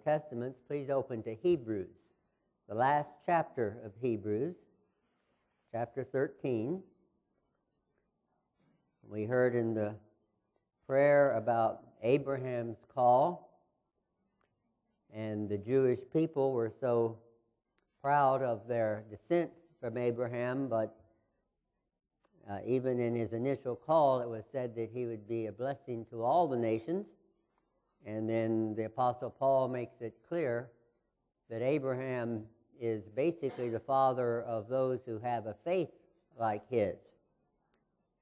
Testaments, please open to Hebrews, the last chapter of Hebrews, chapter 13. We heard in the prayer about Abraham's call, and the Jewish people were so proud of their descent from Abraham, but even in his initial call, it was said that he would be a blessing to all the nations. And then the Apostle Paul makes it clear that Abraham is basically the father of those who have a faith like his.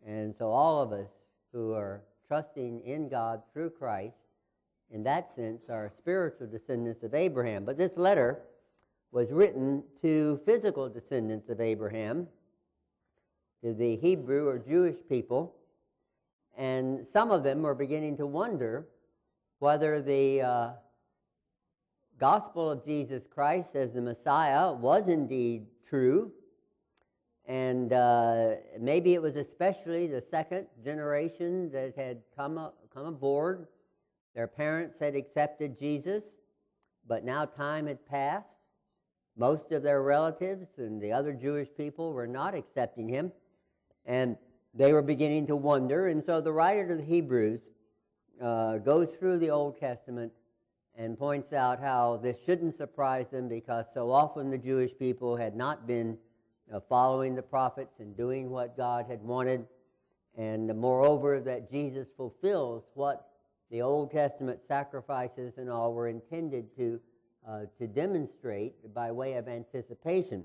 And so all of us who are trusting in God through Christ, in that sense, are spiritual descendants of Abraham. But this letter was written to physical descendants of Abraham, to the Hebrew or Jewish people, and some of them were beginning to wonder whether the gospel of Jesus Christ as the Messiah was indeed true, and maybe it was especially the second generation that had come aboard. Their parents had accepted Jesus, but now time had passed. Most of their relatives and the other Jewish people were not accepting him, and they were beginning to wonder. And so the writer to the Hebrews goes through the Old Testament and points out how this shouldn't surprise them, because so often the Jewish people had not been following the prophets and doing what God had wanted, and moreover that Jesus fulfills what the Old Testament sacrifices and all were intended to demonstrate by way of anticipation.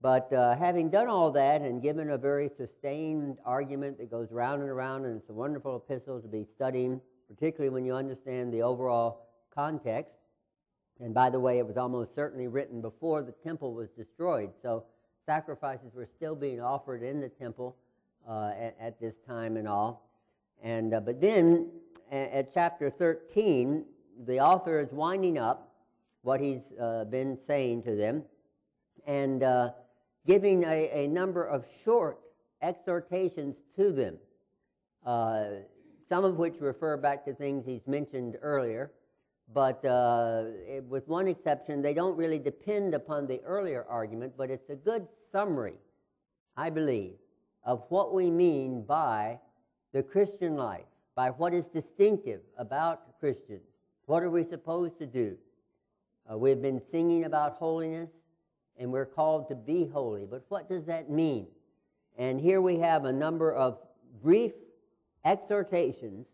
But having done all that and given a very sustained argument that goes round and around, and it's a wonderful epistle to be studying, particularly when you understand the overall context. And by the way, it was almost certainly written before the temple was destroyed, so sacrifices were still being offered in the temple at this time and all. And but then at chapter 13, the author is winding up what he's been saying to them, and giving a number of short exhortations to them, some of which refer back to things he's mentioned earlier, but with one exception, they don't really depend upon the earlier argument, but it's a good summary, I believe, of what we mean by the Christian life, by what is distinctive about Christians. What are we supposed to do? We've been singing about holiness, and we're called to be holy. But what does that mean? And here we have a number of brief exhortations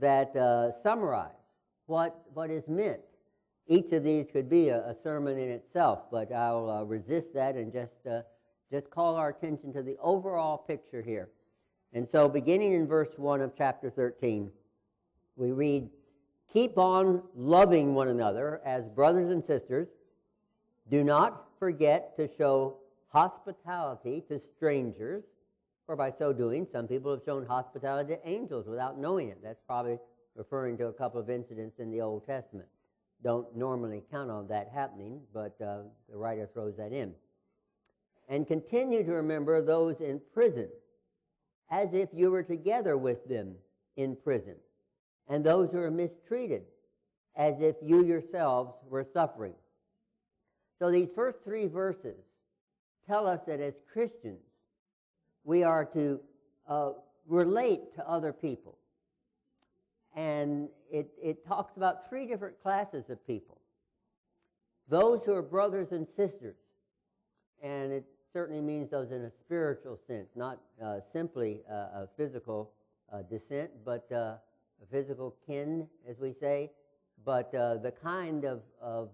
that summarize what is meant. Each of these could be a sermon in itself, but I'll resist that and just call our attention to the overall picture here. And so beginning in verse 1 of chapter 13, we read, "Keep on loving one another as brothers and sisters. Do not forget to show hospitality to strangers, for by so doing, some people have shown hospitality to angels without knowing it." That's probably referring to a couple of incidents in the Old Testament. Don't normally count on that happening, but the writer throws that in. "And continue to remember those in prison, as if you were together with them in prison, and those who are mistreated, as if you yourselves were suffering." So these first three verses tell us that as Christians, we are to relate to other people. And it talks about three different classes of people. Those who are brothers and sisters, and it certainly means those in a spiritual sense, not simply a physical descent, but a physical kin, as we say, but the kind of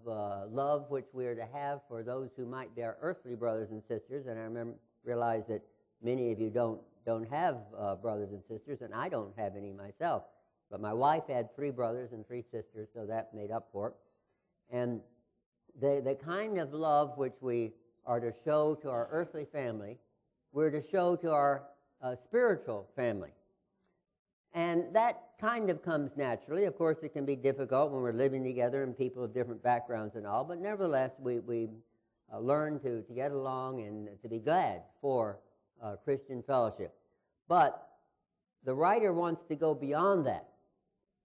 love which we are to have for those who might be our earthly brothers and sisters. And I realize that many of you don't have brothers and sisters, and I don't have any myself. But my wife had 3 brothers and 3 sisters, so that made up for it. And the kind of love which we are to show to our earthly family, we're to show to our spiritual family. And that kind of comes naturally. Of course, it can be difficult when we're living together and people of different backgrounds and all, but nevertheless, we learn to get along and to be glad for Christian fellowship. But the writer wants to go beyond that.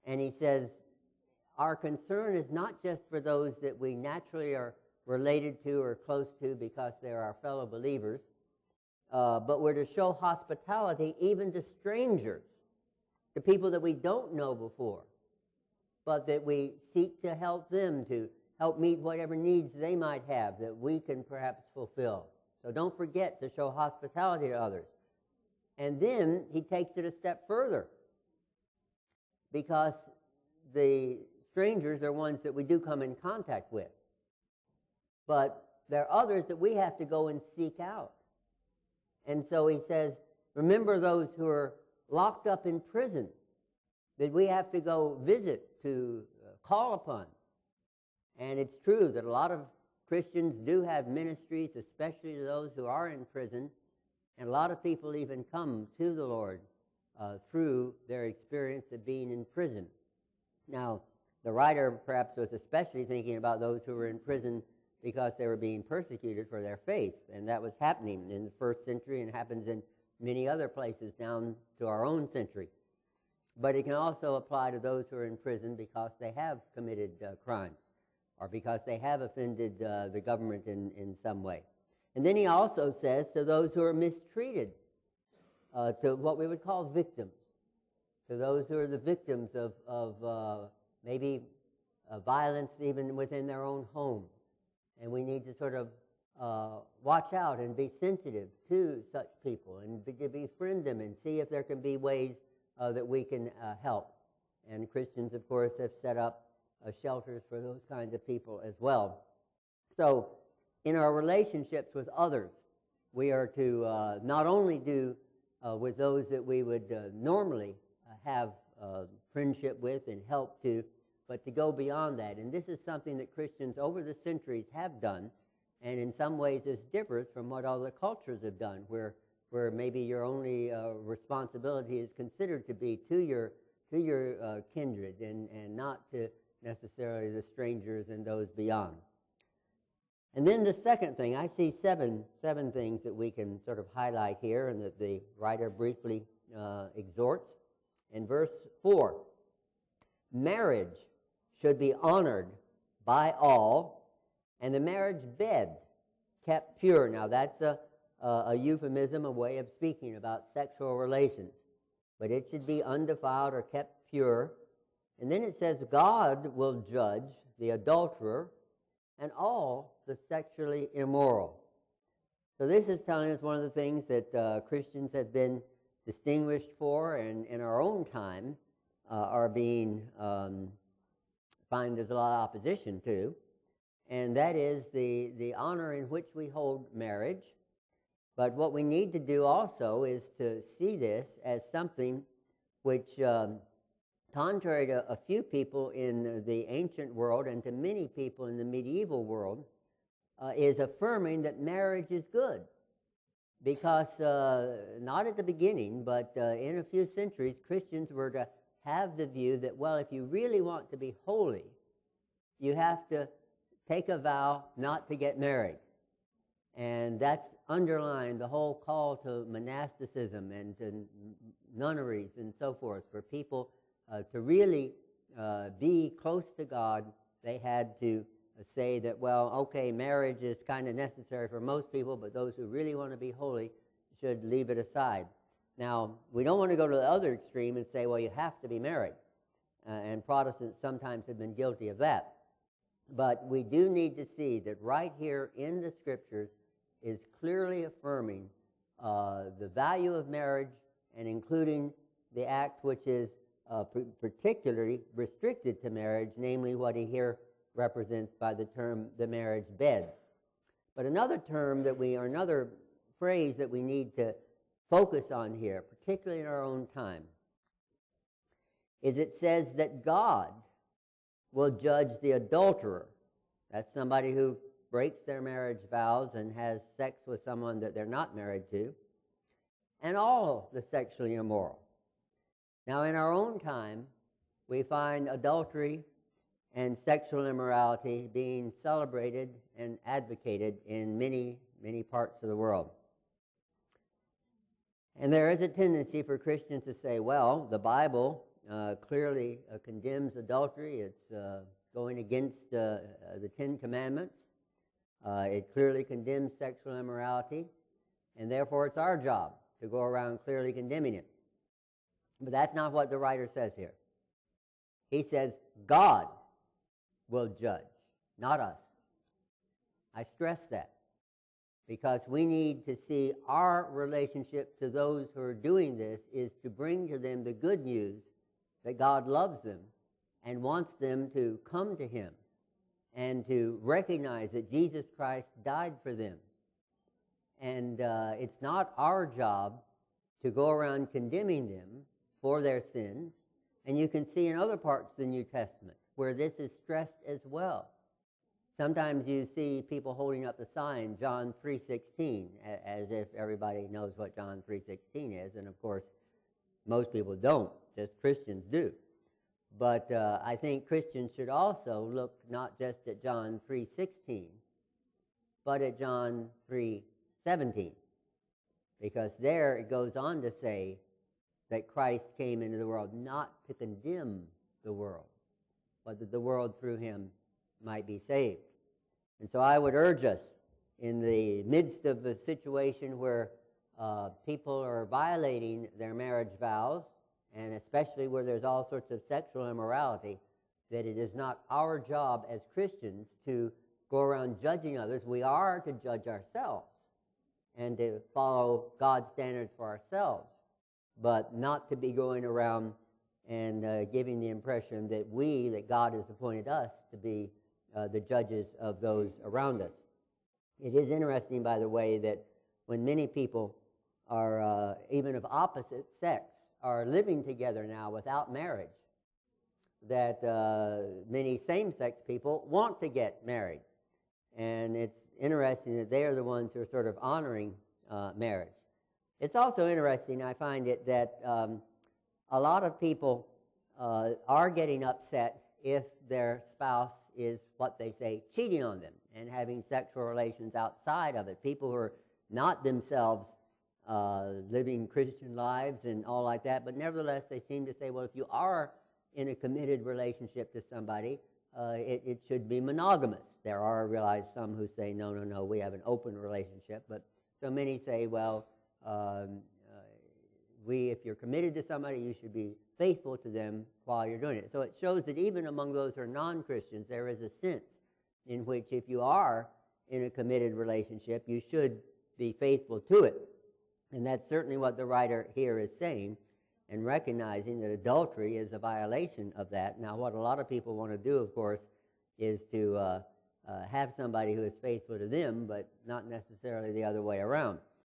And he says, our concern is not just for those that we naturally are related to or close to because they're our fellow believers, but we're to show hospitality even to strangers, to people that we don't know before, but that we seek to help them, to help meet whatever needs they might have that we can perhaps fulfill. So don't forget to show hospitality to others. And then he takes it a step further, because the strangers are ones that we do come in contact with. But there are others that we have to go and seek out. And so he says, remember those who are locked up in prison, that we have to go visit, to call upon. And it's true that a lot of Christians do have ministries, especially to those who are in prison, and a lot of people even come to the Lord through their experience of being in prison. Now, the writer perhaps was especially thinking about those who were in prison because they were being persecuted for their faith, and that was happening in the first century and happens in many other places down to our own century. But it can also apply to those who are in prison because they have committed crimes or because they have offended the government in some way. And then he also says to those who are mistreated, to what we would call victims, to those who are the victims of maybe violence even within their own homes. And we need to sort of watch out and be sensitive to such people and to befriend them and see if there can be ways that we can help. And Christians, of course, have set up shelters for those kinds of people as well. So in our relationships with others, we are to not only do with those that we would normally have friendship with and help to, but to go beyond that. And this is something that Christians over the centuries have done, and in some ways this differs from what other cultures have done, where maybe your only responsibility is considered to be to your kindred and not to necessarily the strangers and those beyond. And then the second thing, I see seven things that we can sort of highlight here and that the writer briefly exhorts. In verse 4, marriage should be honored by all, and the marriage bed kept pure. Now that's a euphemism, a way of speaking about sexual relations. But it should be undefiled or kept pure. And then it says God will judge the adulterer and all the sexually immoral. So this is telling us one of the things that Christians have been distinguished for and in our own time are being find there's a lot of opposition to, and that is the honor in which we hold marriage. But what we need to do also is to see this as something which, contrary to a few people in the ancient world and to many people in the medieval world, is affirming that marriage is good. Because not at the beginning, but in a few centuries, Christians were to have the view that, well, if you really want to be holy, you have to take a vow not to get married. And that's underlined the whole call to monasticism and to nunneries and so forth. For people to really be close to God, they had to say that, well, okay, marriage is kind of necessary for most people, but those who really want to be holy should leave it aside. Now, we don't want to go to the other extreme and say, well, you have to be married. And Protestants sometimes have been guilty of that. But we do need to see that right here in the Scriptures is clearly affirming the value of marriage and including the act which is particularly restricted to marriage, namely what he here represents by the term the marriage bed. But another term that another phrase that we need to focus on here, particularly in our own time, is it says that God will judge the adulterer. That's somebody who breaks their marriage vows and has sex with someone that they're not married to, and all the sexually immoral. Now, in our own time, we find adultery and sexual immorality being celebrated and advocated in many, many parts of the world. And there is a tendency for Christians to say, well, the Bible clearly condemns adultery. It's going against the Ten Commandments. It clearly condemns sexual immorality, and therefore it's our job to go around clearly condemning it. But that's not what the writer says here. He says God will judge, not us. I stress that because we need to see our relationship to those who are doing this is to bring to them the good news that God loves them and wants them to come to Him and to recognize that Jesus Christ died for them. And it's not our job to go around condemning them for their sins. And you can see in other parts of the New Testament where this is stressed as well. Sometimes you see people holding up the sign, John 3:16, as if everybody knows what John 3:16 is. And of course, most people don't, just Christians do. But I think Christians should also look not just at John 3:16, but at John 3:17. Because there it goes on to say that Christ came into the world not to condemn the world, but that the world through Him might be saved. And so I would urge us, in the midst of a situation where people are violating their marriage vows, and especially where there's all sorts of sexual immorality, that it is not our job as Christians to go around judging others. We are to judge ourselves and to follow God's standards for ourselves, but not to be going around and giving the impression that God has appointed us to be the judges of those around us. It is interesting, by the way, that when many people are, even of opposite sex, are living together now without marriage, that many same-sex people want to get married. And it's interesting that they are the ones who are sort of honoring marriage. It's also interesting, I find it, that a lot of people are getting upset if their spouse is, what they say, cheating on them and having sexual relations outside of it. People who are not themselves living Christian lives and all like that, but nevertheless they seem to say, well, if you are in a committed relationship to somebody, it should be monogamous. There are, I realize, some who say, no, we have an open relationship. But so many say, well, if you're committed to somebody, you should be faithful to them while you're doing it. So it shows that even among those who are non-Christians, there is a sense in which if you are in a committed relationship, you should be faithful to it. And that's certainly what the writer here is saying, and recognizing that adultery is a violation of that. Now, what a lot of people want to do, of course, is to have somebody who is faithful to them, but not necessarily the other way around.